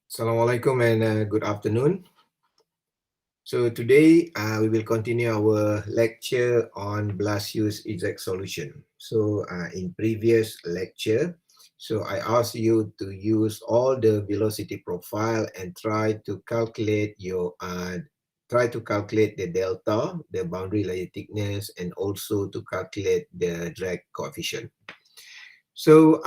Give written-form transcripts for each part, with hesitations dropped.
Assalamualaikum and good afternoon. So today we will continue our lecture on Blasius Solution. So in previous lecture, I asked you to use all the velocity profile and try to calculate the delta, the boundary layer thickness, and also to calculate the drag coefficient. So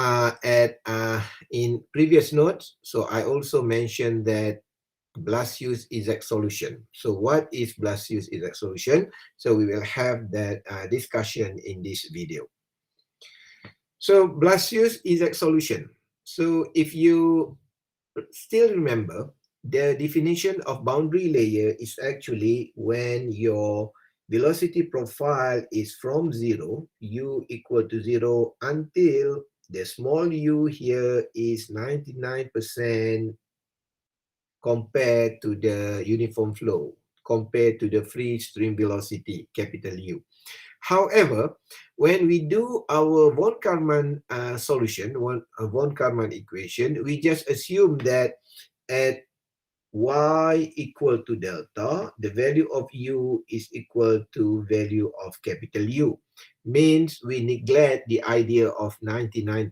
in previous notes, I also mentioned that Blasius solution. So what is Blasius solution? So we will have that discussion in this video. So Blasius solution. So if you still remember, the definition of boundary layer is actually when your velocity profile is from 0, u equal to 0, until the small u here is 99% compared to the uniform flow, compared to the free stream velocity, capital U. However, when we do our von Karman solution, von Karman equation, we just assume that at y equal to delta, the value of u is equal to value of capital U. Means we neglect the idea of 99%.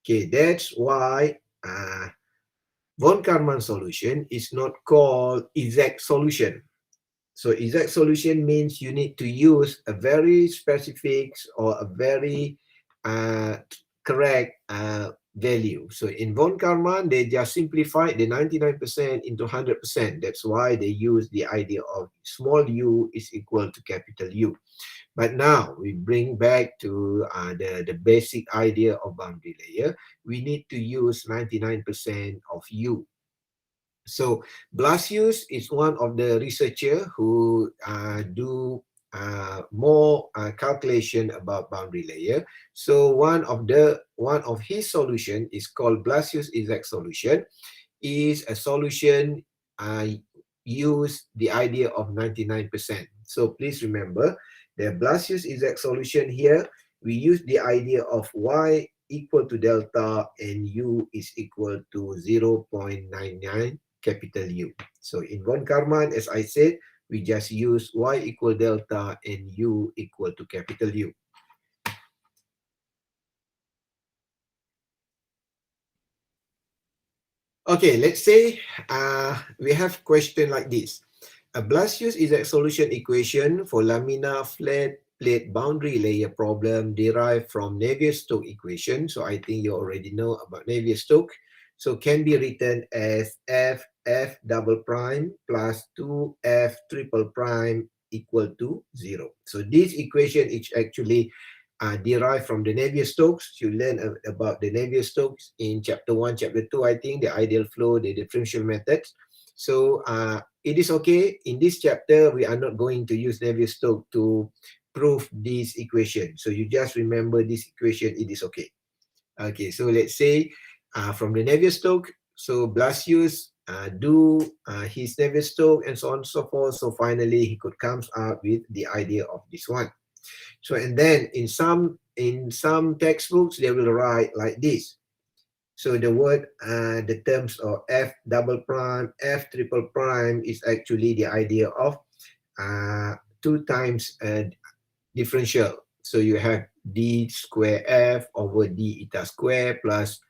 Okay, that's why von Karman solution is not called exact solution. So exact solution means you need to use a very specific or a very correct value. So in von Karman, they just simplified the 99% into 100%. That's why they use the idea of small u is equal to capital U. But now we bring back to the basic idea of boundary layer. We need to use 99% of U. So Blasius is one of the researchers who do more calculation about boundary layer. So one of his solution is called Blasius exact solution. Is a solution use the idea of 99%. So please remember the Blasius exact solution here. We use the idea of y equal to delta and u is equal to 0.99 capital U. So in von Karman, as I said, we just use y equal delta and u equal to capital U. Okay, let's say we have question like this. A Blasius exact solution equation for laminar flat plate boundary layer problem derived from Navier-Stokes equation. So I think you already know about Navier-Stokes. So can be written as f double prime plus 2f triple prime equal to 0. So this equation is actually derived from the Navier-Stokes. You learn about the Navier-Stokes in chapter 1, chapter 2, I think, the ideal flow, the differential methods. So it is okay. In this chapter, we are not going to use Navier-Stokes to prove this equation. So you just remember this equation, it is okay. Okay, so let's say from the Navier-Stokes, so Blasius do his Navier-Stokes and so on and so forth. So finally, he could come out with the idea of this one. So and then in some textbooks, they will write like this. So the word, the terms of f double prime, f triple prime is actually the idea of 2 times differential. So you have d square f over d eta square plus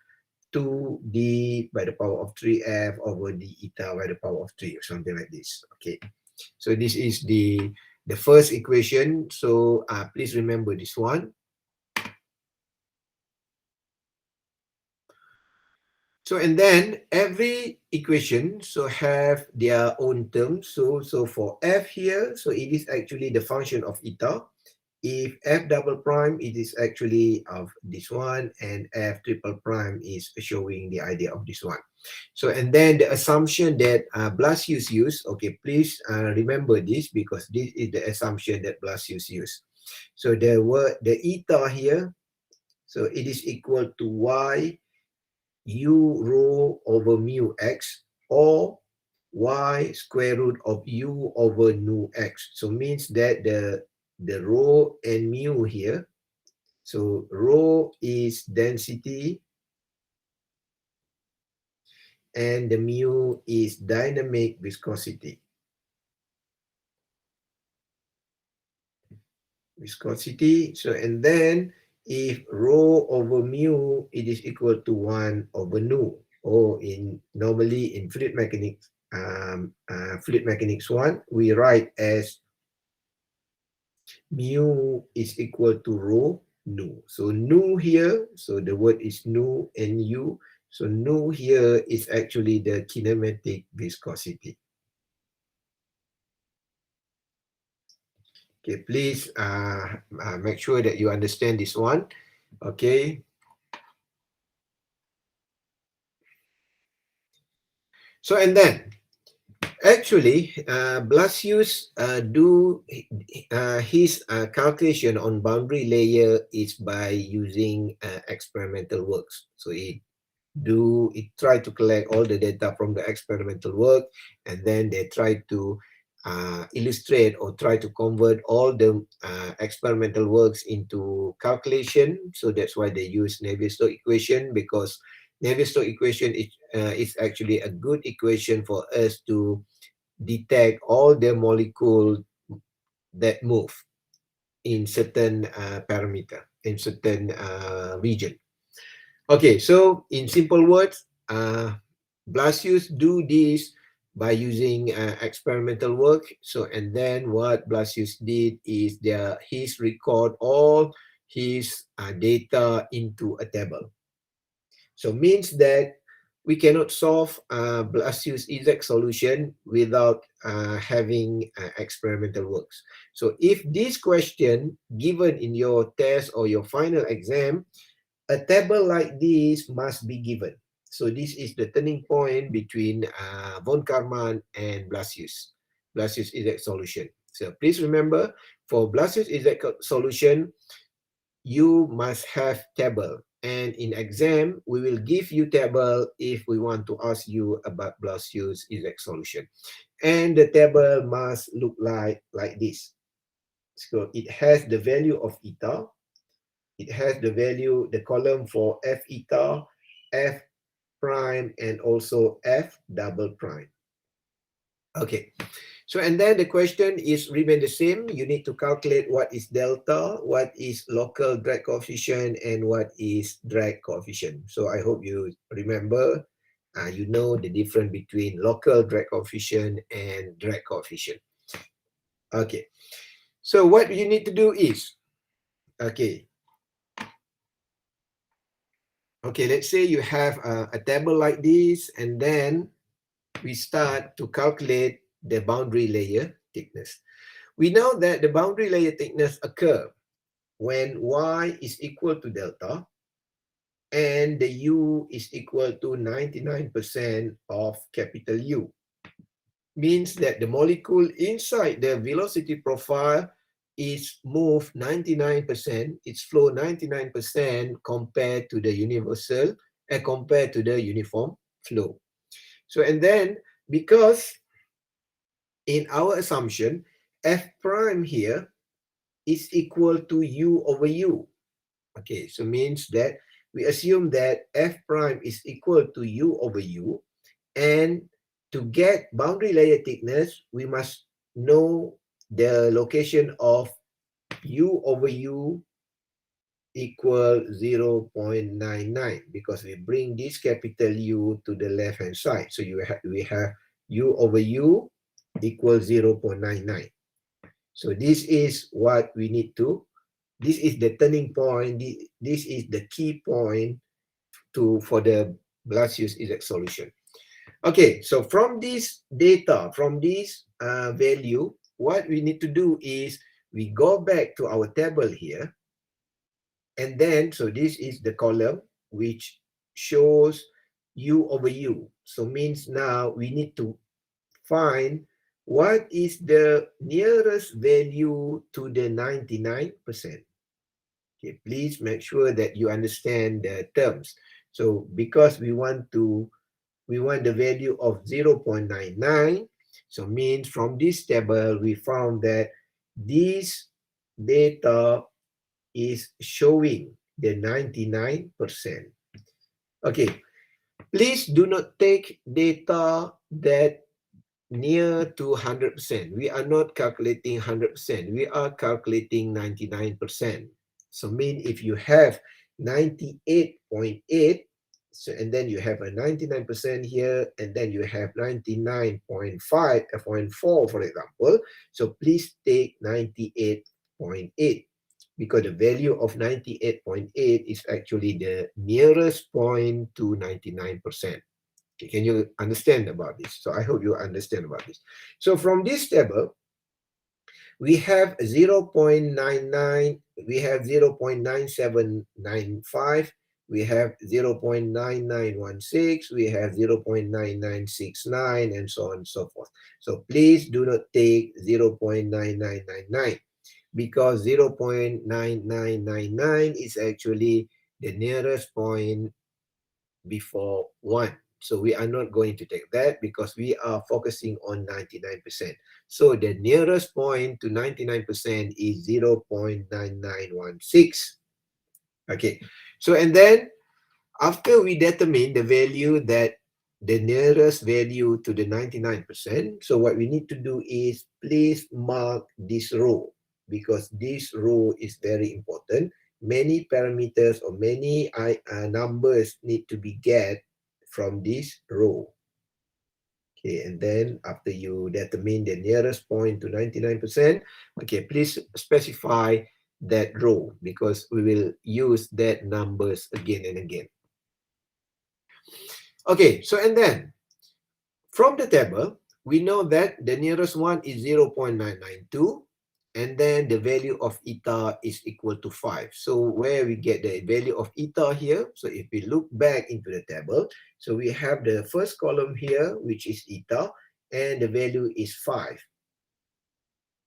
2d by the power of 3f over d eta by the power of 3 or something like this. Okay. So this is the first equation. So please remember this one. So and then every equation have their own terms. So for f here, so it is actually the function of eta. If f double prime, it is actually of this one, and f triple prime is showing the idea of this one. So and then the assumption that Blasius used, okay, please remember this because this is the assumption that Blasius used. So the eta here, so it is equal to y u rho over mu x or y square root of u over nu x. So means that the rho and mu here, so rho is density and the mu is dynamic viscosity. So and then if rho over mu, it is equal to 1 over nu, or normally in fluid mechanics, fluid mechanics 1, we write as mu is equal to rho nu. So nu here, so the word is nu, nu. So nu here is actually the kinematic viscosity. Okay, please make sure that you understand this one. Okay. So and then actually, Blasius do his calculation on boundary layer is by using experimental works. So it try to collect all the data from the experimental work, and then they try to illustrate or try to convert all the experimental works into calculation. So that's why they use Navier-Stokes equation, because Navier-Stokes equation is actually a good equation for us to detect all the molecules that move in certain parameter, in certain region. Okay, so in simple words, Blasius do this by using experimental work. So and then what Blasius did is he's record all his data into a table. So means that we cannot solve Blasius exact solution without having experimental works. So if this question given in your test or your final exam, a table like this must be given. So this is the turning point between von Karman and Blasius exact solution. So please remember, for Blasius exact solution, you must have table. And in exam, we will give you table if we want to ask you about Blasius exact solution. And the table must look like this. So it has the value of eta. It has the value, the column for F eta, F prime, and also F double prime. Okay. So, and then the question is remain the same. You need to calculate what is delta, what is local drag coefficient, and what is drag coefficient. So I hope you remember, you know the difference between local drag coefficient and drag coefficient. Okay. So what you need to do is, okay, let's say you have a table like this, and then we start to calculate the boundary layer thickness. We know that the boundary layer thickness occur when y is equal to delta and the u is equal to 99% of capital U. Means that the molecule inside the velocity profile is moved 99%, its flow 99% compared to the universal, compared to the uniform flow. So, and then because in our assumption, F prime here is equal to U over U. Okay, so means that we assume that F prime is equal to U over U, and to get boundary layer thickness, we must know the location of U over U equal 0.99, because we bring this capital U to the left hand side. So we have U over U equals 0.99. So this is what we need to, this is the turning point, this is the key point for the Blasius exact solution. Okay, so from this data, from this value, what we need to do is we go back to our table here, and then, so this is the column which shows U over U. So means now we need to find what is the nearest value to the 99%. Okay, please make sure that you understand the terms. So because we want the value of 0.99, so means from this table we found that this data is showing the 99%. Okay, Please do not take data that near to 100%. We are not calculating 100%. We are calculating 99%. So mean if you have 98.8, so and then you have a 99% here, and then you have 99.5, 0.4 for example. So please take 98.8 because the value of 98.8 is actually the nearest point to 99%. Okay, can you understand about this? So I hope you understand about this. So from this table, we have 0.99, we have 0.9795, we have 0.9916, we have 0.9969, and so on and so forth. So please do not take 0.9999 because 0.9999 is actually the nearest point before 1. So we are not going to take that because we are focusing on 99%. So the nearest point to 99% is 0.9916. Okay, so and then after we determine the value that the nearest value to the 99%, so what we need to do is please mark this row because this row is very important. Many parameters or many numbers need to be get from this row. Okay, and then after you determine the nearest point to 99%, okay, please specify that row because we will use that numbers again and again. Okay, so and then from the table, we know that the nearest one is 0.992, and then the value of eta is equal to 5. So where we get the value of eta here, so if we look back into the table, so we have the first column here, which is eta, and the value is 5.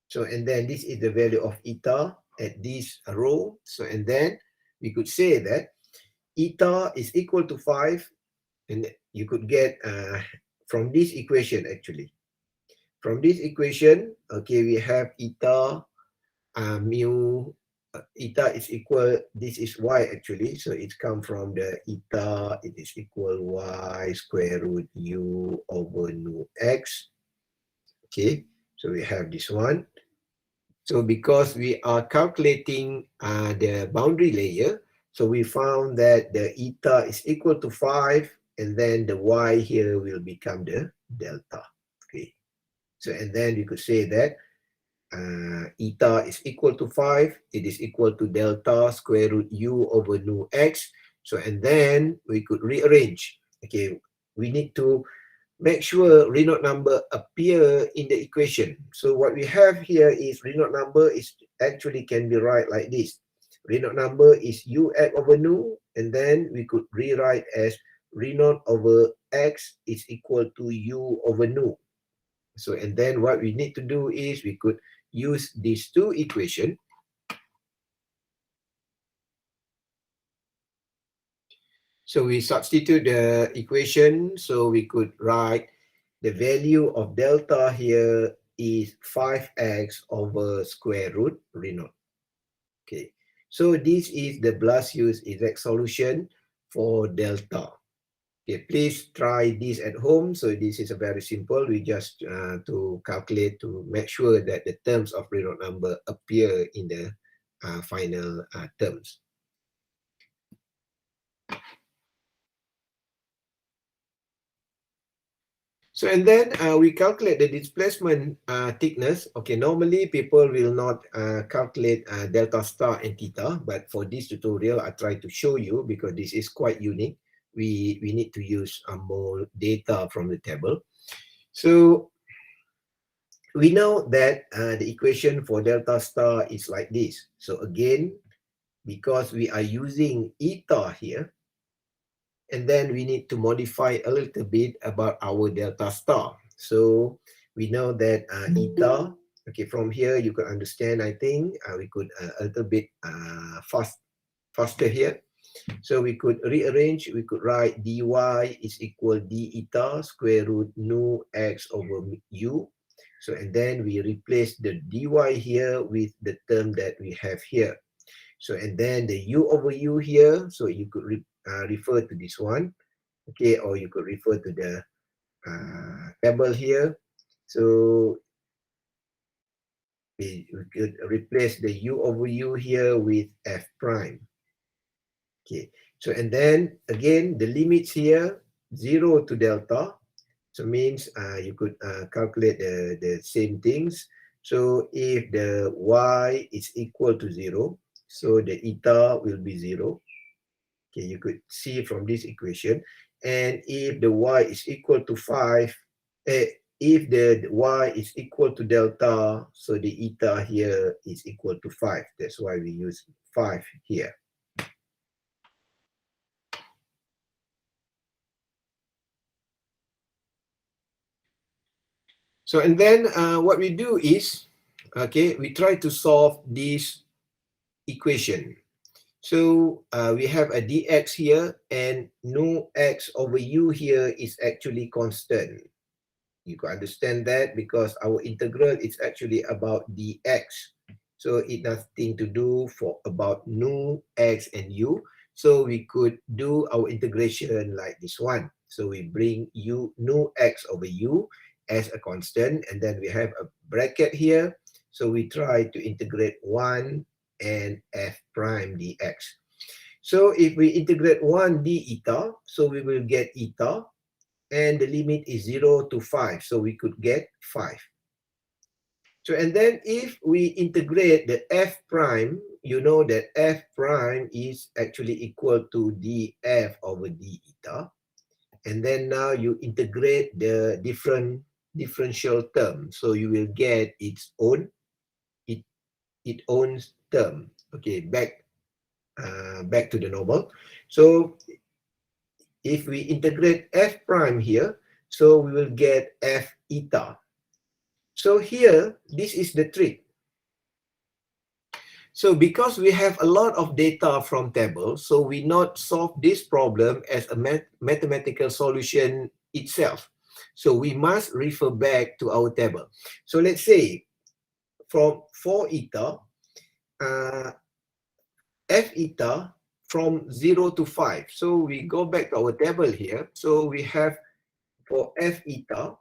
So, and then this is the value of eta at this row. So, and then we could say that eta is equal to 5, and you could get from this equation actually. From this equation, okay, we have eta mu, eta is equal, this is y actually, so it's come from the eta, it is equal y square root u over nu x. Okay, so we have this one. So because we are calculating the boundary layer, so we found that the eta is equal to 5, and then the y here will become the delta. Okay, so and then you could say that eta is equal to 5, it is equal to delta square root u over nu x. So and then we could rearrange. Okay, we need to make sure Reynolds number appear in the equation. So what we have here is Reynolds number is actually can be write like this. Reynolds number is ux over nu, and then we could rewrite as Reynolds over x is equal to u over nu. So and then what we need to do is we could use these two equations. So we substitute the equation, so we could write the value of delta here is 5x over square root Reynolds. Okay, so this is the Blasius solution for delta. Okay, please try this at home. So this is a very simple. We just to calculate to make sure that the terms of Reynolds number appear in the final terms. So and then we calculate the displacement thickness. Okay, normally people will not calculate delta star and theta, but for this tutorial, I try to show you because this is quite unique. We need to use more data from the table. So we know that the equation for delta star is like this. So again, because we are using eta here, and then we need to modify a little bit about our delta star. So we know that eta, okay, from here you could understand, I think, we could a little bit faster here. So we could rearrange, we could write dy is equal d eta square root nu x over u. So and then we replace the dy here with the term that we have here. So and then the u over u here, so you could refer to this one. Okay, or you could refer to the table here. So we could replace the u over u here with f prime. Okay, so and then again the limits here 0 to delta. So means you could calculate the same things. So if the y is equal to 0, so the eta will be 0. Okay, you could see from this equation. And if the y is equal to 5, if the y is equal to delta, so the eta here is equal to 5. That's why we use 5 here. So, and then what we do is, okay, we try to solve this equation. So we have a dx here, and no x over u here is actually constant. You can understand that because our integral is actually about dx. So it nothing to do for about nu x and u. So we could do our integration like this one. So we bring u nu x over u as a constant, and then we have a bracket here. So we try to integrate 1 and f prime dx. So if we integrate 1 d eta, so we will get eta, and the limit is 0 to 5, so we could get 5. So, and then if we integrate the f prime, you know that f prime is actually equal to df over d eta. And then now you integrate the differential term, so you will get its own term. Okay, back to the normal. So if we integrate f prime here, so we will get f eta. So here, this is the trick. So because we have a lot of data from tables, so we not solve this problem as a mathematical solution itself. So we must refer back to our table. So let's say from 4 eta, f eta from 0 to 5. So we go back to our table here. So we have for f eta,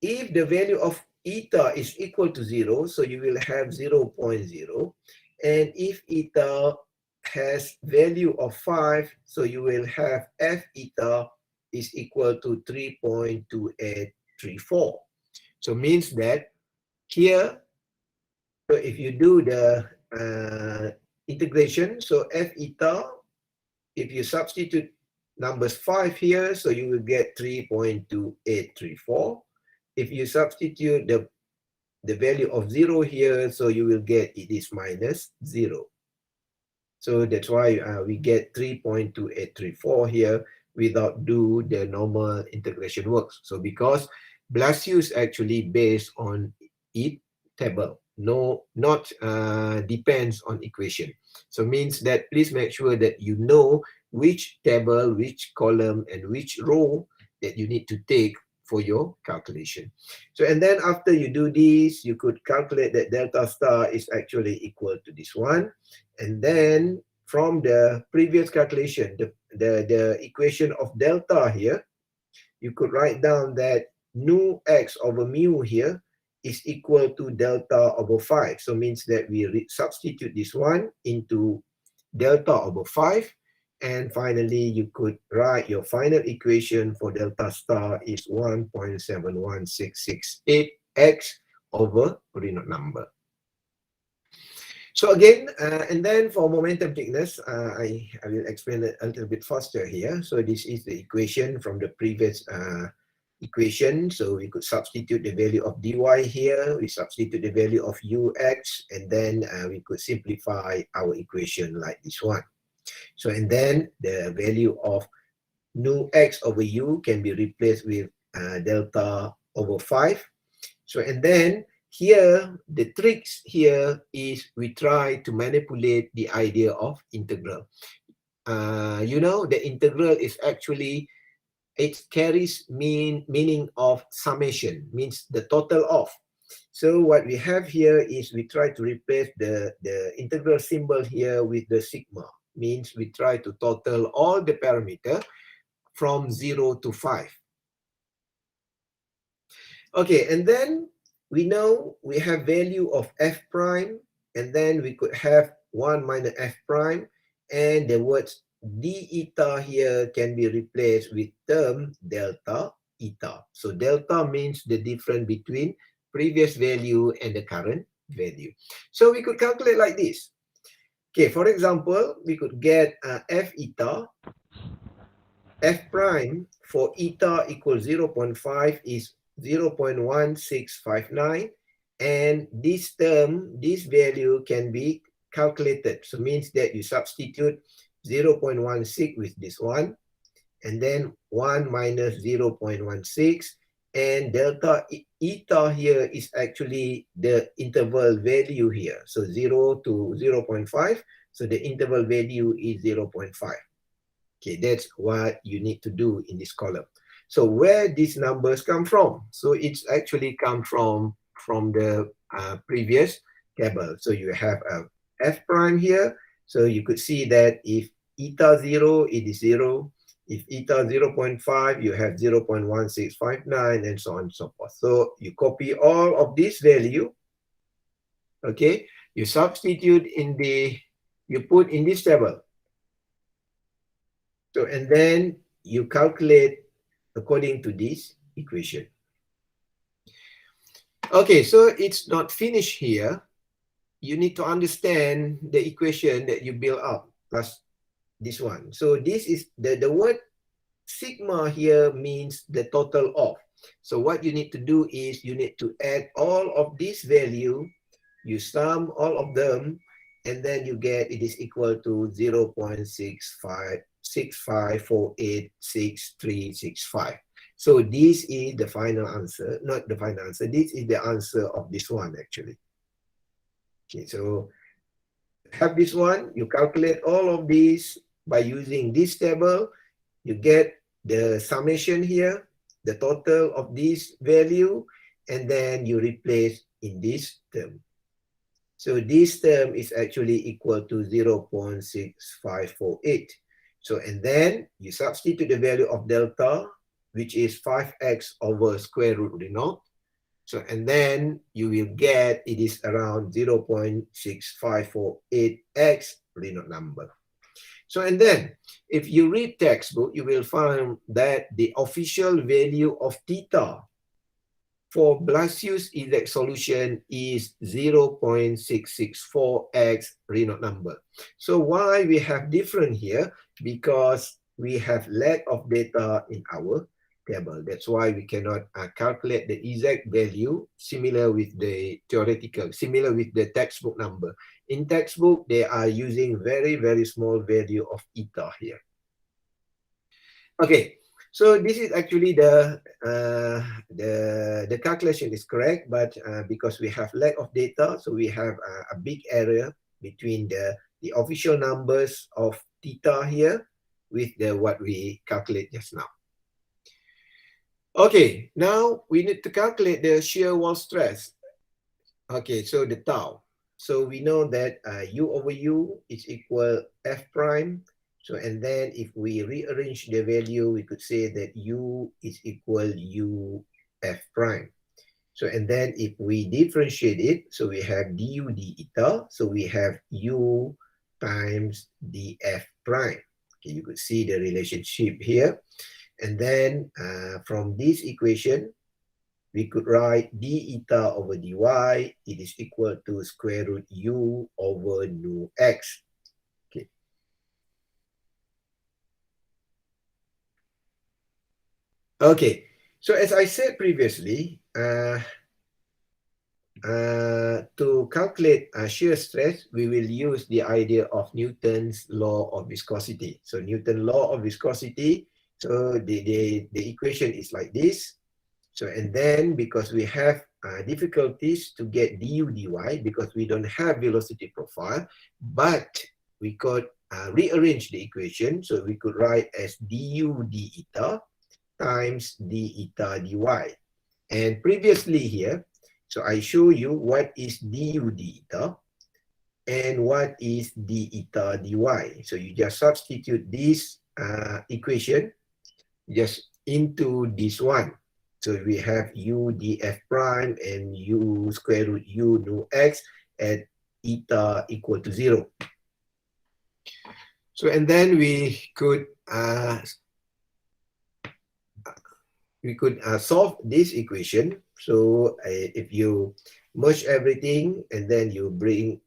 if the value of eta is equal to 0, so you will have 0, 0.0. And if eta has value of 5, so you will have f eta is equal to 3.2834. So means that here, so if you do the integration, so f eta, if you substitute numbers 5 here, so you will get 3.2834. If you substitute the value of 0 here, so you will get it is minus 0. So that's why we get 3.2834 here without do the normal integration works. So because Blasius actually based on it table, not depends on equation. So means that please make sure that you know which table, which column, and which row that you need to take for your calculation. So, and then after you do this, you could calculate that delta star is actually equal to this one. And then from the previous calculation, the equation of delta here, you could write down that nu x over mu here is equal to delta over 5. So means that we substitute this one into delta over 5. And finally, you could write your final equation for delta star is 1.71668x over Reynolds number. So again, and then for momentum thickness, I will explain it a little bit faster here. So this is the equation from the previous equation. So we could substitute the value of dy here, we substitute the value of ux, and then we could simplify our equation like this one. So, and then the value of nu x over u can be replaced with delta over 5. So, and then here, the tricks here is we try to manipulate the idea of integral. You know, the integral is actually, it carries meaning of summation, means the total of. So what we have here is we try to replace the integral symbol here with the sigma, means we try to total all the parameter from 0 to 5. Okay, and then we know we have value of f prime, and then we could have 1 minus f prime, and the words d eta here can be replaced with term delta eta. So delta means the difference between previous value and the current value. So we could calculate like this. Okay, for example, we could get f eta. F prime for eta equals 0.5 is 0.1659, and this term, this value can be calculated. So means that you substitute 0.16 with this one, and then 1 minus 0.16, and delta eta here is actually the interval value here. So 0 to 0.5, so the interval value is 0.5. Okay, that's what you need to do in this column. So where these numbers come from? So it's actually come from the previous table. So you have a f prime here. So you could see that if eta 0, it is 0. If eta 0.5, you have 0.1659, and so on and so forth. So you copy all of this value. Okay, you substitute in the, you put in this table. So, and then you calculate according to this equation. Okay, so it's not finished here. You need to understand the equation that you build up plus this one. So this is the word sigma here means the total of. So what you need to do is you need to add all of this value, you sum all of them, and then you get it is equal to 0.65486365. So this is the final answer, not the final answer. This is the answer of this one actually. Okay, so have this one, you calculate all of these by using this table, you get the summation here, the total of this value, and then you replace in this term. So this term is actually equal to 0.6548. So, and then you substitute the value of delta, which is 5x over square root Renault. So, and then you will get, it is around 0.6548x Renault number. So, and then if you read textbook, you will find that the official value of theta for Blasius solution is 0.664x Renault number. So why we have different here? Because we have lack of data in our table. That's why we cannot calculate the exact value similar with the theoretical, similar with the textbook number. In textbook, they are using very, very small value of eta here. Okay. So this is actually the calculation is correct, but because we have lack of data, so we have a big area between the official numbers of theta here with the what we calculate just now. Okay, now we need to calculate the shear wall stress. Okay, so the tau. So we know that U over U is equal F prime. So, and then if we rearrange the value, we could say that U is equal U F prime. So, and then if we differentiate it, so we have du d eta, so we have U times dF prime. Okay, you could see the relationship here. And then from this equation, we could write d eta over dy, it is equal to square root U over nu x. Okay, so as I said previously, to calculate shear stress, we will use the idea of Newton's law of viscosity. So Newton's law of viscosity, so the equation is like this. So, and then because we have difficulties to get du dy because we don't have velocity profile, but we could rearrange the equation. So we could write as du d eta times d eta dy. And previously here, so I show you what is du d eta and what is d eta dy. So you just substitute this equation just into this one. So we have u df prime and u square root u nu x at eta equal to 0. So and then we could solve this equation. So if you merge everything and then you bring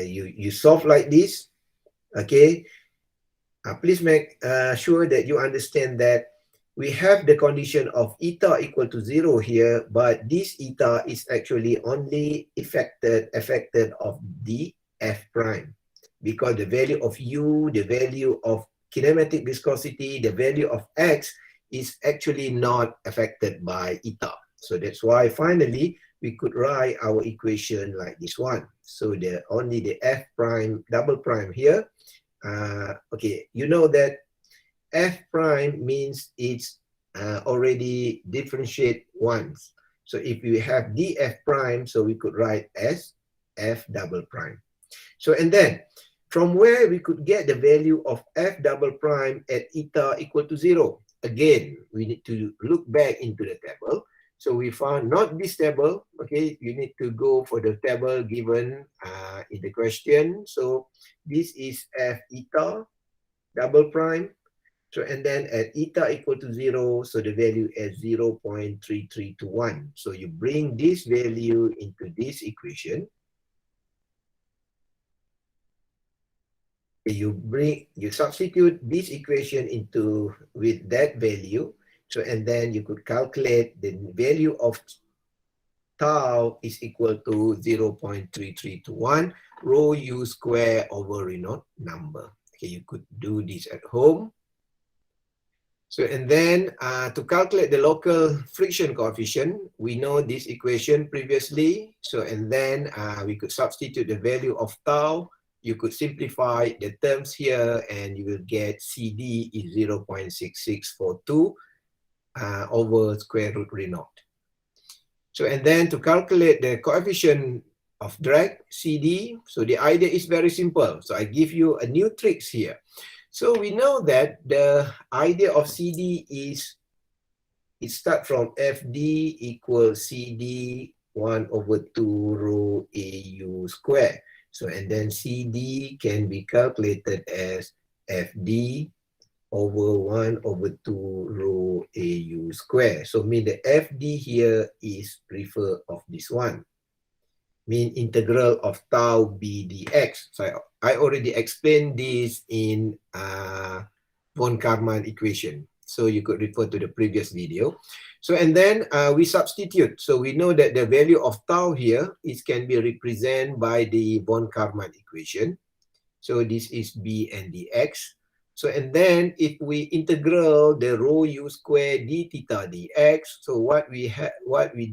you solve like this, okay. Please make sure that you understand that we have the condition of eta equal to 0 here, but this eta is actually only affected of the f prime, because the value of u, the value of kinematic viscosity, the value of x is actually not affected by eta. So that's why finally we could write our equation like this one. So only the f prime double prime here. Okay, you know that f prime means it's already differentiate once. So if we have df prime, so we could write as f double prime. So and then from where we could get the value of f double prime at eta equal to 0. Again, we need to look back into the table. So we found not this table, okay, you need to go for the table given in the question. So this is f eta double prime. So and then at eta equal to 0, so the value is 0.3321. So you bring this value into this equation. You substitute this equation into with that value. So and then you could calculate the value of tau is equal to 0.3321 rho u square over Reynolds number. Okay, you could do this at home. So and then to calculate the local friction coefficient, we know this equation previously. So and then we could substitute the value of tau. You could simplify the terms here and you will get CD is 0.6642 over square root Reynolds. So and then to calculate the coefficient of drag, CD, so the idea is very simple. So I give you a new tricks here. So we know that the idea of CD is, it starts from FD equals CD 1 over 2 rho AU square. So and then CD can be calculated as FD over 1 over 2 rho AU square. So mean the FD here is refer of this one. Mean integral of tau b dx. So I already explained this in von Karman equation. So you could refer to the previous video. So and then we substitute. So we know that the value of tau here can be represented by the von Karman equation. So this is b and dx. So and then if we integral the rho u square d theta dx, so what we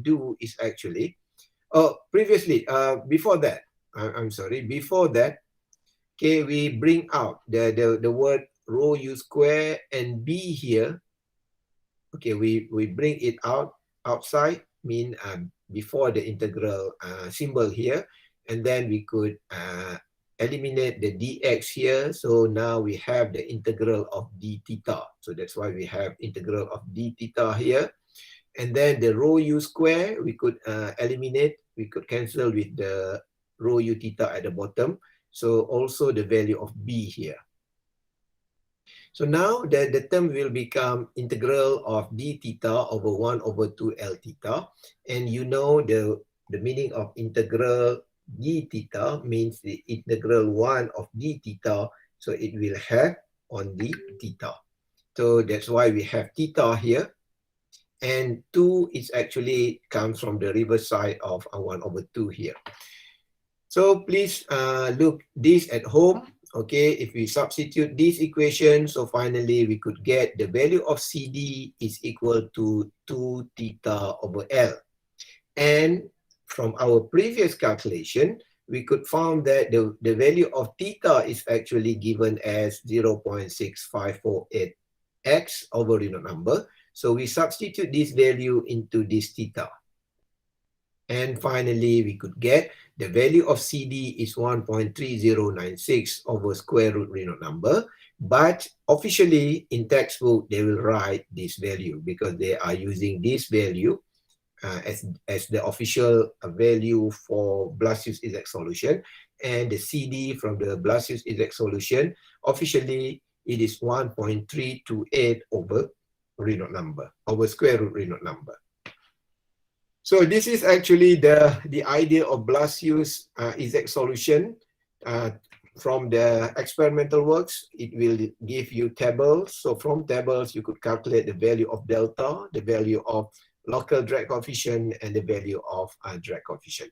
do is actually, previously, before that, before that, okay, we bring out the word rho u square and b here. Okay, we bring it outside, mean before the integral symbol here, and then we could eliminate the dx here. So now we have the integral of d theta. So that's why we have integral of d theta here. And then the rho u square, we could eliminate, we could cancel with the rho u theta at the bottom. So also the value of b here. So now the term will become integral of d theta over 1 over 2 L theta. And you know the meaning of integral d theta means the integral 1 of d theta. So it will have on d theta. So that's why we have theta here. And 2 is actually comes from the reverse side of 1 over 2 here. So please look this at home. Okay, if we substitute this equation, so finally we could get the value of CD is equal to 2 theta over L. And from our previous calculation, we could find that the value of theta is actually given as 0.6548x over Reynolds number. So we substitute this value into this theta. And finally, we could get the value of CD is 1.3096 over square root Reynolds number. But officially in textbook, they will write this value because they are using this value as the official value for Blasius solution. And the CD from the Blasius solution, officially it is 1.328 over Reynolds number, over square root Reynolds number. So this is actually the idea of Blasius solution. From the experimental works, it will give you tables. So from tables, you could calculate the value of delta, the value of local drag coefficient, and the value of drag coefficient.